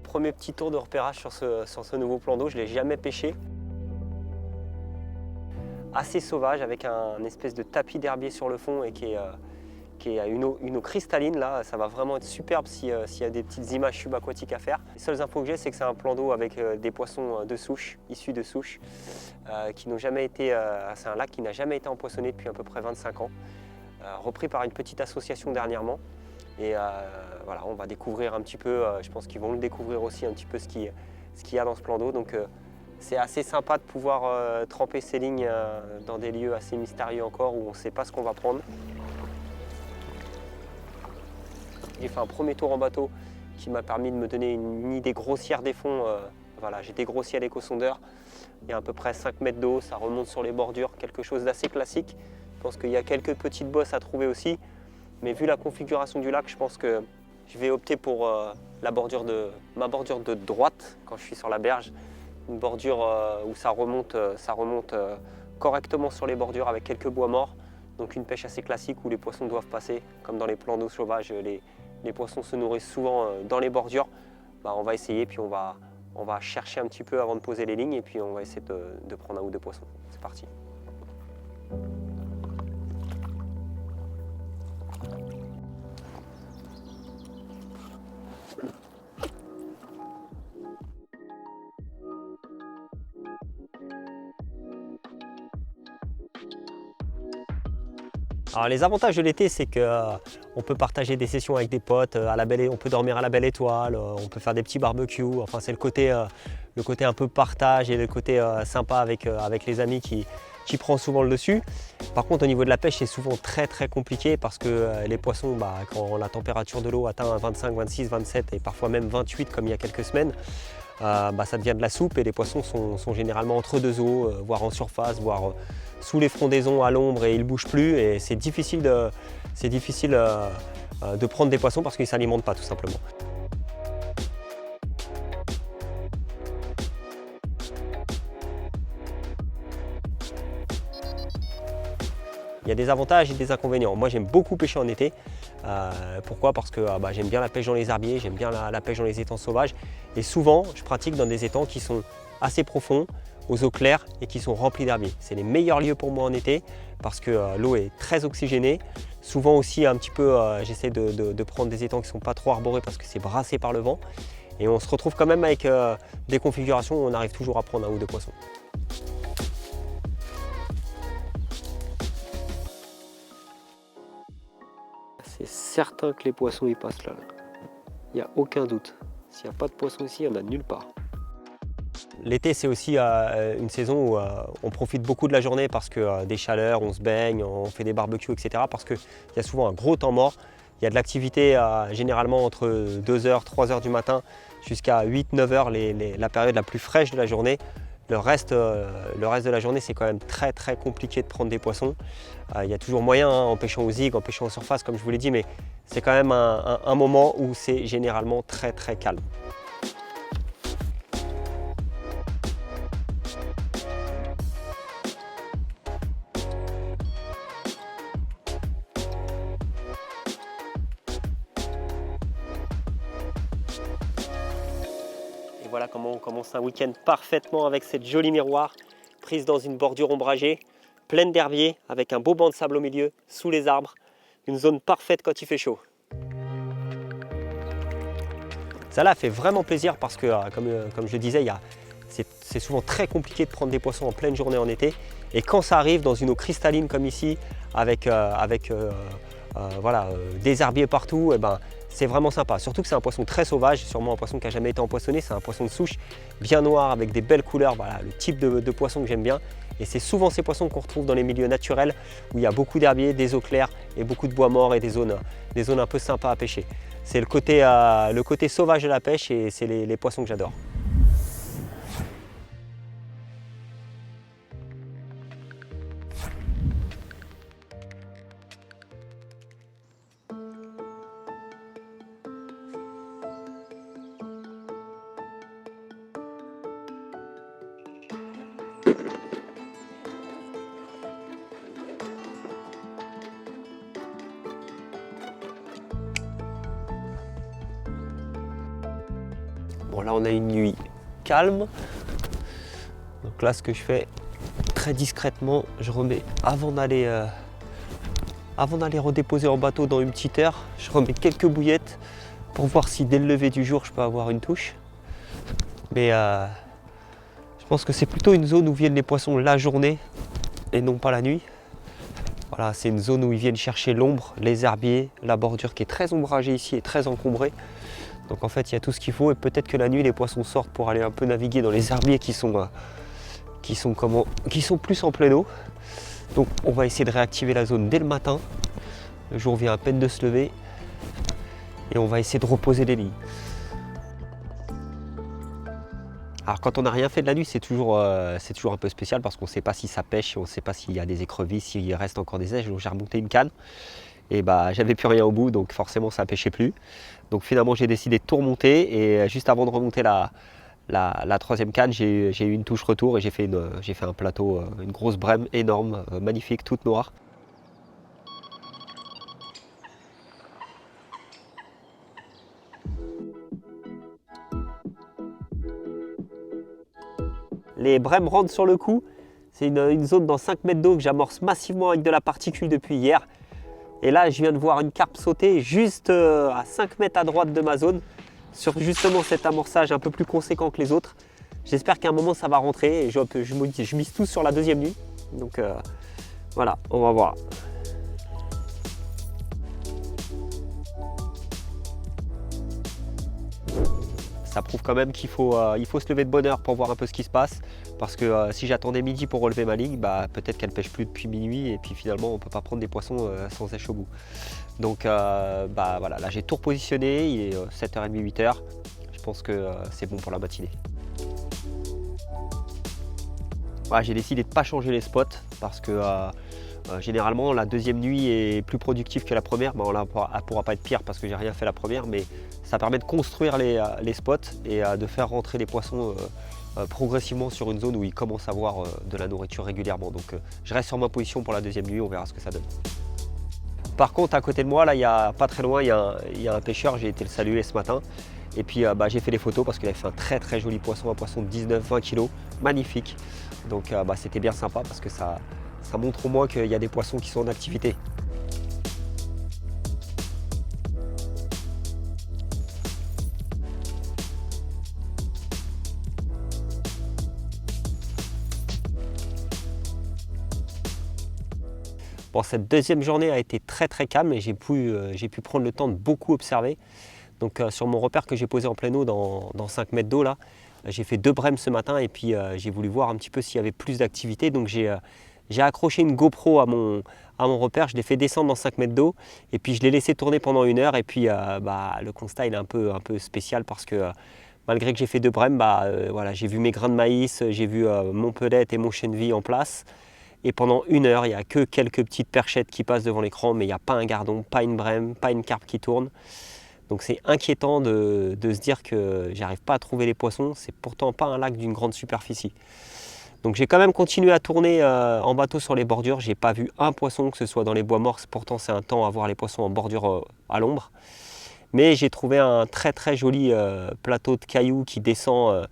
Premier petit tour de repérage sur ce nouveau plan d'eau, je ne l'ai jamais pêché. Assez sauvage avec un espèce de tapis d'herbier sur le fond et qui est une eau cristalline. Là, ça va vraiment être superbe s'il y a des petites images subaquatiques à faire. Les seules infos que j'ai, c'est que c'est un plan d'eau avec des poissons de souche, issus de souches, qui n'ont jamais été. C'est un lac qui n'a jamais été empoisonné depuis à peu près 25 ans, repris par une petite association dernièrement. Et voilà, on va découvrir un petit peu, je pense qu'ils vont le découvrir aussi un petit peu ce qu'il y a dans ce plan d'eau. Donc c'est assez sympa de pouvoir tremper ces lignes dans des lieux assez mystérieux encore où on ne sait pas ce qu'on va prendre. J'ai fait un premier tour en bateau qui m'a permis de me donner une idée grossière des fonds. Voilà, j'ai dégrossi à l'éco-sondeur. Il y a à peu près 5 mètres d'eau, ça remonte sur les bordures, quelque chose d'assez classique. Je pense qu'il y a quelques petites bosses à trouver aussi. Mais vu la configuration du lac, je pense que je vais opter pour ma bordure de droite quand je suis sur la berge. Une bordure où ça remonte correctement sur les bordures avec quelques bois morts. Donc une pêche assez classique où les poissons doivent passer. Comme dans les plans d'eau sauvages, les poissons se nourrissent souvent dans les bordures. Bah, on va essayer, puis on va chercher un petit peu avant de poser les lignes et puis on va essayer de prendre un ou deux poissons. C'est parti. Alors les avantages de l'été, c'est qu'on peut partager des sessions avec des potes, on peut dormir à la belle étoile, on peut faire des petits barbecues. Enfin, c'est le côté un peu partage et le côté sympa avec les amis qui prend souvent le dessus. Par contre, au niveau de la pêche, c'est souvent très compliqué parce que les poissons, quand la température de l'eau atteint 25, 26, 27 et parfois même 28 comme il y a quelques semaines, ça devient de la soupe et les poissons sont généralement entre deux eaux, voire en surface, voire sous les frondaisons à l'ombre et ils ne bougent plus et c'est difficile de prendre des poissons parce qu'ils ne s'alimentent pas tout simplement. Il y a des avantages et des inconvénients. Moi j'aime beaucoup pêcher en été. Pourquoi? Parce que j'aime bien la pêche dans les herbiers, j'aime bien la pêche dans les étangs sauvages. Et souvent je pratique dans des étangs qui sont assez profonds, aux eaux claires et qui sont remplis d'herbiers. C'est les meilleurs lieux pour moi en été parce que l'eau est très oxygénée. Souvent aussi un petit peu, j'essaie de prendre des étangs qui ne sont pas trop arborés parce que c'est brassé par le vent. Et on se retrouve quand même avec des configurations où on arrive toujours à prendre un ou deux poissons. C'est certain que les poissons y passent là. Il n'y a aucun doute. S'il n'y a pas de poissons ici, il n'y en a nulle part. L'été, c'est aussi une saison où on profite beaucoup de la journée parce que des chaleurs, on se baigne, on fait des barbecues, etc. Parce qu'il y a souvent un gros temps mort. Il y a de l'activité généralement entre 2h, 3h du matin jusqu'à 8-9 h, la période la plus fraîche de la journée. Le reste de la journée, c'est quand même très compliqué de prendre des poissons. Il y a toujours moyen, en pêchant aux zigues, en pêchant en surface, comme je vous l'ai dit, mais c'est quand même un moment où c'est généralement très calme. Et voilà comment on commence un week-end parfaitement avec cette jolie miroir prise dans une bordure ombragée, pleine d'herbiers, avec un beau banc de sable au milieu, sous les arbres. Une zone parfaite quand il fait chaud. Ça là fait vraiment plaisir parce que, comme je le disais, c'est souvent très compliqué de prendre des poissons en pleine journée en été. Et quand ça arrive dans une eau cristalline comme ici, avec des herbiers partout, c'est vraiment sympa. Surtout que c'est un poisson très sauvage, sûrement un poisson qui n'a jamais été empoisonné. C'est un poisson de souche bien noir avec des belles couleurs, voilà, le type de poisson que j'aime bien. Et c'est souvent ces poissons qu'on retrouve dans les milieux naturels où il y a beaucoup d'herbiers, des eaux claires et beaucoup de bois morts et des zones un peu sympas à pêcher. C'est le côté sauvage de la pêche et c'est les poissons que j'adore. Bon là on a une nuit calme. Donc là ce que je fais très discrètement, je remets avant d'aller redéposer en bateau dans une petite heure, je remets quelques bouillettes pour voir si dès le lever du jour je peux avoir une touche. Mais je pense que c'est plutôt une zone où viennent les poissons la journée et non pas la nuit. Voilà, c'est une zone où ils viennent chercher l'ombre, les herbiers, la bordure qui est très ombragée ici et très encombrée. Donc en fait il y a tout ce qu'il faut et peut-être que la nuit les poissons sortent pour aller un peu naviguer dans les herbiers qui sont plus en pleine eau. Donc on va essayer de réactiver la zone dès le matin. Le jour vient à peine de se lever et on va essayer de reposer les lits. Alors quand on n'a rien fait de la nuit, c'est toujours un peu spécial parce qu'on ne sait pas si ça pêche, on ne sait pas s'il y a des écrevisses, s'il reste encore des eiges. Donc j'ai remonté une canne et j'avais plus rien au bout, donc forcément ça ne pêchait plus. Donc finalement j'ai décidé de tout remonter et juste avant de remonter la troisième canne, j'ai eu une touche retour et j'ai fait un plateau, une grosse brème énorme, magnifique, toute noire. Les brèmes rentrent sur le coup. C'est une zone dans 5 mètres d'eau que j'amorce massivement avec de la particule depuis hier. Et là, je viens de voir une carpe sauter juste à 5 mètres à droite de ma zone, sur justement cet amorçage un peu plus conséquent que les autres. J'espère qu'à un moment ça va rentrer et je mise tout sur la deuxième nuit. Donc voilà, on va voir. Ça prouve quand même qu'il faut se lever de bonne heure pour voir un peu ce qui se passe. Parce que si j'attendais midi pour relever ma ligne, peut-être qu'elle pêche plus depuis minuit et puis finalement on ne peut pas prendre des poissons sans sèche au bout. Donc voilà, là j'ai tout repositionné, il est 7h30, 8h. Je pense que c'est bon pour la matinée. Voilà, j'ai décidé de ne pas changer les spots parce que généralement la deuxième nuit est plus productive que la première. Bon, là, elle ne pourra pas être pire parce que j'ai rien fait la première, mais ça permet de construire les spots et de faire rentrer les poissons progressivement sur une zone où ils commencent à avoir de la nourriture régulièrement. Donc je reste sur ma position pour la deuxième nuit, on verra ce que ça donne. Par contre, à côté de moi, là, pas très loin, il y a un pêcheur, j'ai été le saluer ce matin. Et puis j'ai fait des photos parce qu'il avait fait un très très joli poisson, un poisson de 19-20 kg, magnifique. Donc c'était bien sympa parce que ça montre au moins qu'il y a des poissons qui sont en activité. Bon, cette deuxième journée a été très très calme et j'ai pu prendre le temps de beaucoup observer. Donc sur mon repère que j'ai posé en pleine eau dans 5 mètres d'eau, là, j'ai fait 2 brèmes ce matin et puis j'ai voulu voir un petit peu s'il y avait plus d'activité. Donc j'ai accroché une GoPro à mon repère, je l'ai fait descendre dans 5 mètres d'eau et puis je l'ai laissé tourner pendant 1 heure. Et puis le constat il est un peu spécial parce que malgré que j'ai fait 2 brèmes, voilà, j'ai vu mes grains de maïs, j'ai vu mon pelette et mon chènevis en place. Et pendant 1 heure, il n'y a que quelques petites perchettes qui passent devant l'écran, mais il n'y a pas un gardon, pas une brème, pas une carpe qui tourne. Donc c'est inquiétant de se dire que j'arrive pas à trouver les poissons. C'est pourtant pas un lac d'une grande superficie. Donc j'ai quand même continué à tourner en bateau sur les bordures. J'ai pas vu un poisson, que ce soit dans les bois morts. Pourtant c'est un temps à voir les poissons en bordure à l'ombre. Mais j'ai trouvé un très très joli plateau de cailloux qui descend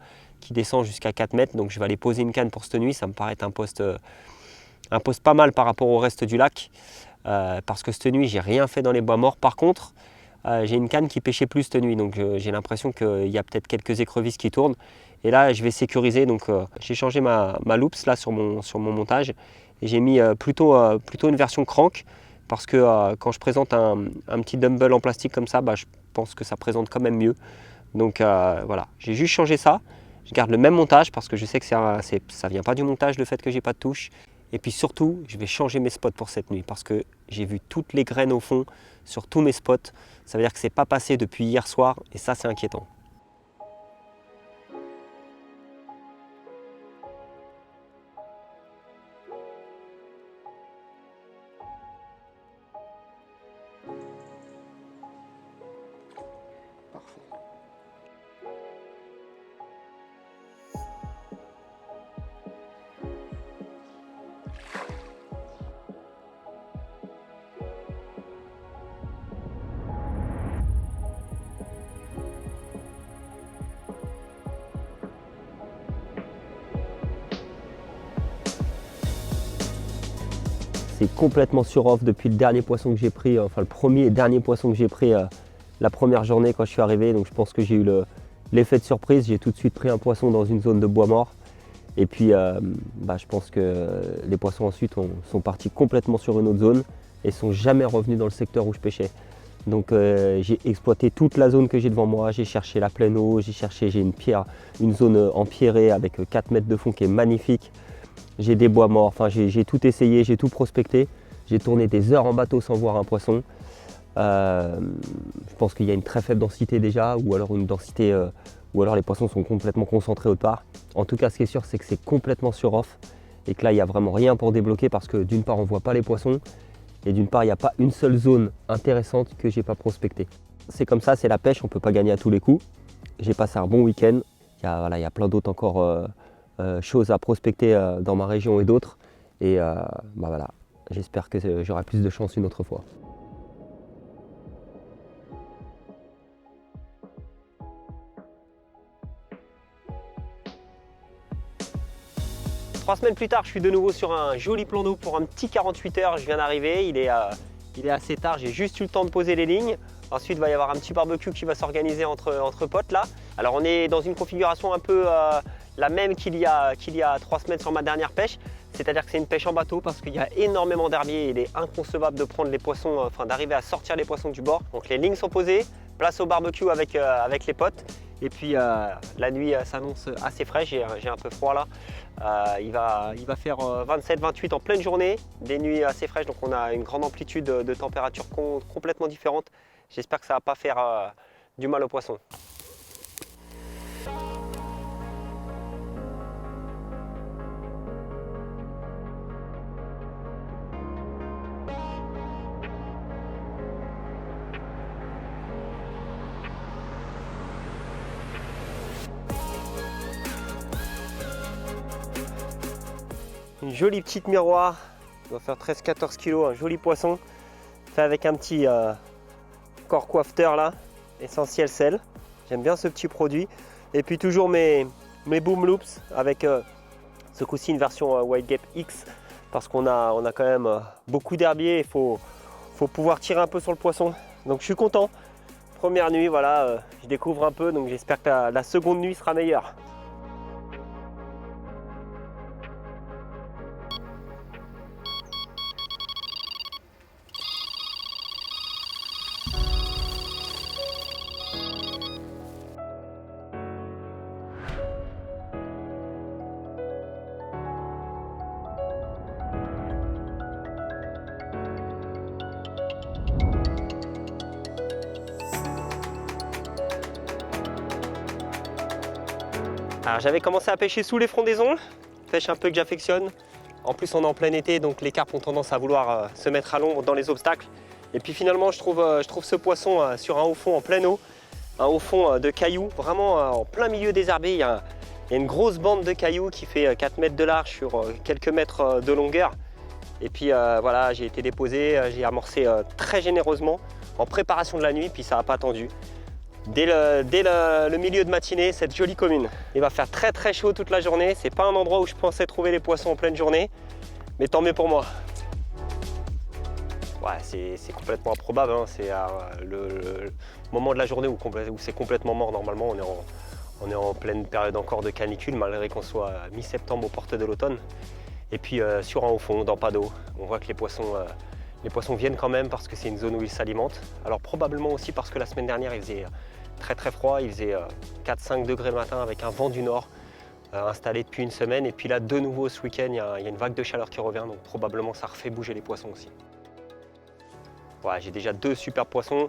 jusqu'à 4 mètres. Donc je vais aller poser une canne pour cette nuit. Ça me paraît être un poste pas mal par rapport au reste du lac. Parce que cette nuit j'ai rien fait dans les bois morts. Par contre, j'ai une canne qui pêchait plus cette nuit, donc j'ai l'impression qu'il y a peut-être quelques écrevisses qui tournent. Et là, je vais sécuriser, donc j'ai changé ma loops là sur mon montage et j'ai mis plutôt une version crank parce que quand je présente un petit dumbbell en plastique comme ça, je pense que ça présente quand même mieux. Donc voilà, j'ai juste changé ça. Je garde le même montage parce que je sais que ça vient pas du montage le fait que j'ai pas de touche. Et puis surtout, je vais changer mes spots pour cette nuit parce que j'ai vu toutes les graines au fond sur tous mes spots. Ça veut dire que c'est pas passé depuis hier soir et ça c'est inquiétant. C'est complètement sur off depuis le dernier poisson que j'ai pris, enfin le premier et dernier poisson que j'ai pris la première journée quand je suis arrivé. Donc je pense que j'ai eu l'effet de surprise. J'ai tout de suite pris un poisson dans une zone de bois mort. Et puis je pense que les poissons ensuite sont partis complètement sur une autre zone et sont jamais revenus dans le secteur où je pêchais. Donc j'ai exploité toute la zone que j'ai devant moi, j'ai cherché la pleine eau, j'ai une zone empierrée avec 4 mètres de fond qui est magnifique. J'ai des bois morts, enfin j'ai tout essayé, j'ai tout prospecté. J'ai tourné des heures en bateau sans voir un poisson. Je pense qu'il y a une très faible densité déjà, ou alors une densité, ou alors les poissons sont complètement concentrés autre part. En tout cas, ce qui est sûr, c'est que c'est complètement sur off et que là, il n'y a vraiment rien pour débloquer parce que d'une part, on ne voit pas les poissons et d'une part, il n'y a pas une seule zone intéressante que j'ai pas prospectée. C'est comme ça, c'est la pêche, on ne peut pas gagner à tous les coups. J'ai passé un bon week-end. Il y a plein d'autres encore choses à prospecter dans ma région et d'autres. Et voilà, j'espère que j'aurai plus de chance une autre fois. 3 semaines plus tard, je suis de nouveau sur un joli plan d'eau pour un petit 48 heures. Je viens d'arriver, il est assez tard, j'ai juste eu le temps de poser les lignes. Ensuite, il va y avoir un petit barbecue qui va s'organiser entre potes là. Alors on est dans une configuration un peu la même qu'il y a 3 semaines sur ma dernière pêche. C'est-à-dire que c'est une pêche en bateau parce qu'il y a énormément d'herbiers et il est inconcevable de prendre les poissons, d'arriver à sortir les poissons du bord. Donc les lignes sont posées, place au barbecue avec les potes. Et puis la nuit s'annonce assez fraîche, j'ai un peu froid là. Il va faire 27-28 en pleine journée, des nuits assez fraîches, donc on a une grande amplitude de température complètement différente. J'espère que ça ne va pas faire du mal aux poissons. Une jolie petite miroir, il doit faire 13-14 kg, un joli poisson, fait avec un petit corps coiffeur là, essentiel sel. J'aime bien ce petit produit. Et puis toujours mes boom loops avec ce coup-ci une version White Gap X parce qu'on a quand même beaucoup d'herbiers, il faut pouvoir tirer un peu sur le poisson. Donc je suis content. Première nuit, voilà, je découvre un peu, donc j'espère que la seconde nuit sera meilleure. Alors j'avais commencé à pêcher sous les frondaisons, pêche un peu que j'affectionne. En plus on est en plein été donc les carpes ont tendance à vouloir se mettre à l'ombre dans les obstacles. Et puis finalement je trouve ce poisson sur un haut fond en pleine eau, un haut fond de cailloux, vraiment en plein milieu des herbiers. Il y a une grosse bande de cailloux qui fait 4 mètres de large sur quelques mètres de longueur. Et puis voilà, j'ai été déposé, j'ai amorcé très généreusement en préparation de la nuit, puis ça n'a pas attendu. Dès le milieu de matinée, cette jolie commune. Il va faire très très chaud toute la journée. C'est pas un endroit où je pensais trouver les poissons en pleine journée, mais tant mieux pour moi. Ouais, c'est complètement improbable. Hein. C'est le moment de la journée où c'est complètement mort. Normalement, on est en pleine période encore de canicule, malgré qu'on soit mi-septembre aux portes de l'automne. Et puis sur un haut fond, dans pas d'eau, on voit que les poissons viennent quand même parce que c'est une zone où ils s'alimentent. Alors probablement aussi parce que la semaine dernière, il faisait très très froid, il faisait 4-5 degrés le matin avec un vent du nord installé depuis une semaine. Et puis là, de nouveau ce week-end, il y a une vague de chaleur qui revient, donc probablement ça refait bouger les poissons aussi. Ouais, j'ai déjà 2 super poissons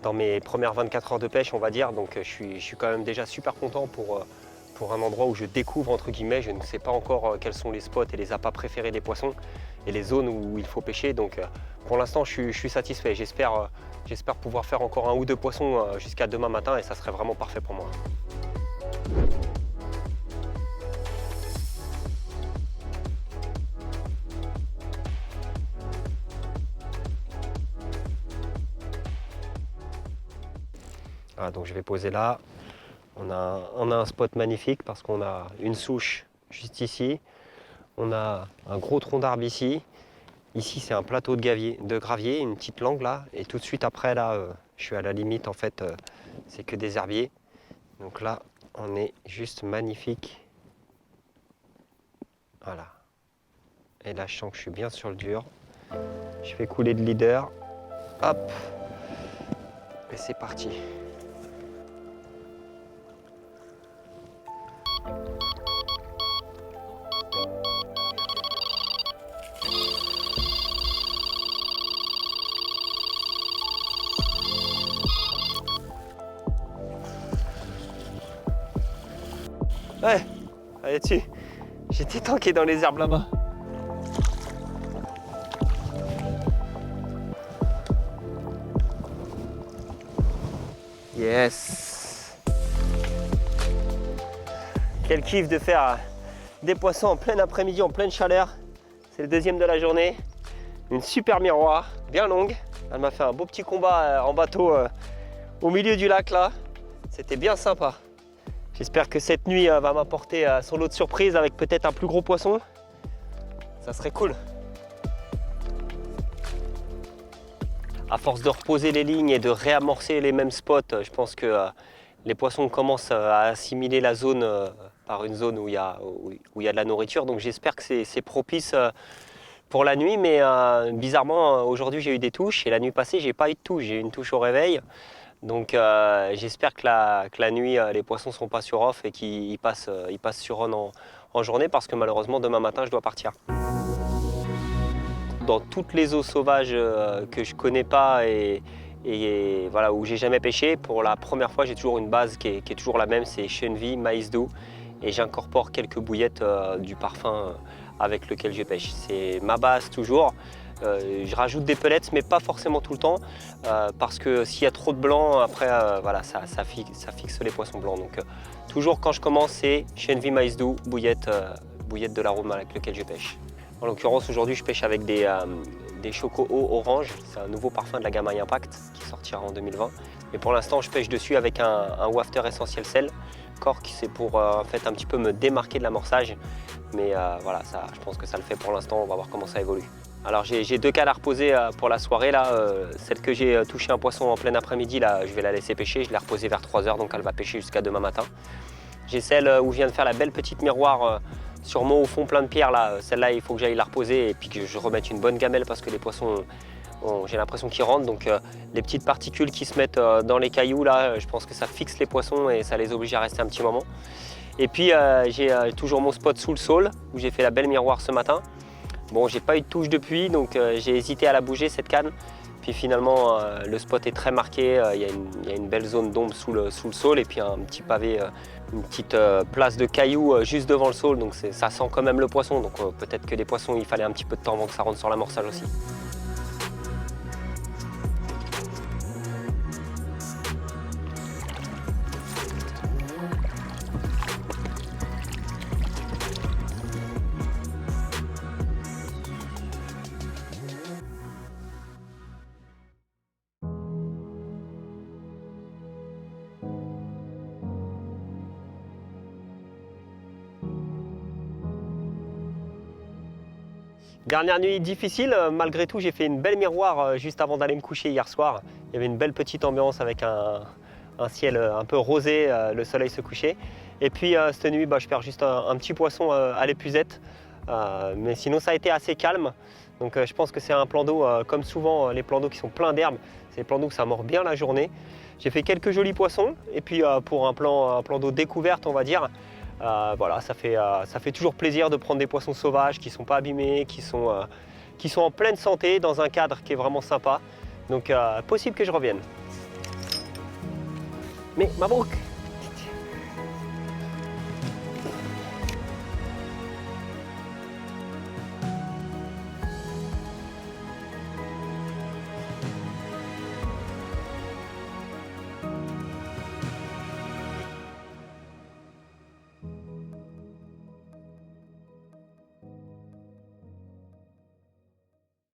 dans mes premières 24 heures de pêche, on va dire, donc je suis quand même déjà super content pour un endroit où je découvre, entre guillemets. Je ne sais pas encore quels sont les spots et les appâts préférés des poissons et les zones où il faut pêcher. Donc pour l'instant, je suis satisfait. J'espère pouvoir faire encore 1 ou 2 poissons jusqu'à demain matin et ça serait vraiment parfait pour moi. Ah, donc je vais poser là. On a un spot magnifique parce qu'on a une souche juste ici. On a un gros tronc d'arbre ici. Ici, c'est un plateau de gravier, une petite langue là. Et tout de suite après, là, je suis à la limite. En fait, c'est que des herbiers. Donc là, on est juste magnifique. Voilà. Et là, je sens que je suis bien sur le dur. Je fais couler de leader. Hop. Et c'est parti. Ouais, allez dessus. J'étais tanké dans les herbes là-bas. Yes. Quel kiff de faire des poissons en plein après-midi, en pleine chaleur. C'est le deuxième de la journée. Une super miroir, bien longue. Elle m'a fait un beau petit combat en bateau au milieu du lac là. C'était bien sympa. J'espère que cette nuit va m'apporter son lot de surprises avec peut-être un plus gros poisson. Ça serait cool. À force de reposer les lignes et de réamorcer les mêmes spots, je pense que les poissons commencent à assimiler la zone par une zone où il y a de la nourriture. Donc j'espère que c'est propice pour la nuit. Mais bizarrement, aujourd'hui j'ai eu des touches et la nuit passée j'ai pas eu de touche. J'ai eu une touche au réveil. Donc j'espère que la nuit, les poissons ne seront pas sur off et qu'ils passent sur on en journée parce que malheureusement demain matin je dois partir. Dans toutes les eaux sauvages que je connais pas et voilà, où j'ai jamais pêché, pour la première fois j'ai toujours une base qui est toujours la même, c'est chenille, maïs doux, et j'incorpore quelques bouillettes du parfum avec lequel je pêche. C'est ma base toujours. Je rajoute des pellets mais pas forcément tout le temps parce que s'il y a trop de blanc après voilà, ça fixe les poissons blancs. Donc toujours quand je commence c'est chenille, maïs doux, bouillette de l'arôme avec lequel je pêche. En l'occurrence aujourd'hui je pêche avec des Choco Eau orange, c'est un nouveau parfum de la gamme Impact qui sortira en 2020. Et pour l'instant je pêche dessus avec un wafter essentiel sel. Cork, c'est pour en fait un petit peu me démarquer de l'amorçage. Mais voilà, je pense que ça le fait pour l'instant, on va voir comment ça évolue. Alors j'ai deux cales à reposer pour la soirée là. Celle que j'ai touché un poisson en plein après-midi, là, je vais la laisser pêcher. Je l'ai reposée vers 3 h, donc elle va pêcher jusqu'à demain matin. J'ai celle où je viens de faire la belle petite miroir sur mon fond plein de pierres là. Celle-là, il faut que j'aille la reposer et puis que je remette une bonne gamelle parce que les poissons, j'ai l'impression qu'ils rentrent. Donc les petites particules qui se mettent dans les cailloux là, je pense que ça fixe les poissons et ça les oblige à rester un petit moment. Et puis j'ai toujours mon spot sous le saule où j'ai fait la belle miroir ce matin. Bon, j'ai pas eu de touche depuis, donc j'ai hésité à la bouger cette canne. Puis finalement, le spot est très marqué. Il y a une belle zone d'ombre sous le saule et puis un petit pavé, une petite place de cailloux juste devant le saule. Donc ça sent quand même le poisson. Donc peut-être que les poissons, il fallait un petit peu de temps avant que ça rentre sur l'amorçage aussi. Dernière nuit difficile, malgré tout j'ai fait une belle miroir juste avant d'aller me coucher hier soir. Il y avait une belle petite ambiance avec un ciel un peu rosé, le soleil se couchait. Et puis cette nuit je perds juste un petit poisson à l'épuisette. Mais sinon ça a été assez calme. Donc je pense que c'est un plan d'eau, comme souvent les plans d'eau qui sont pleins d'herbes, c'est les plans d'eau que ça mord bien la journée. J'ai fait quelques jolis poissons et puis pour un plan d'eau découverte on va dire, voilà, ça fait toujours plaisir de prendre des poissons sauvages qui ne sont pas abîmés, qui sont en pleine santé dans un cadre qui est vraiment sympa. Donc possible que je revienne. Mais Mabrouk!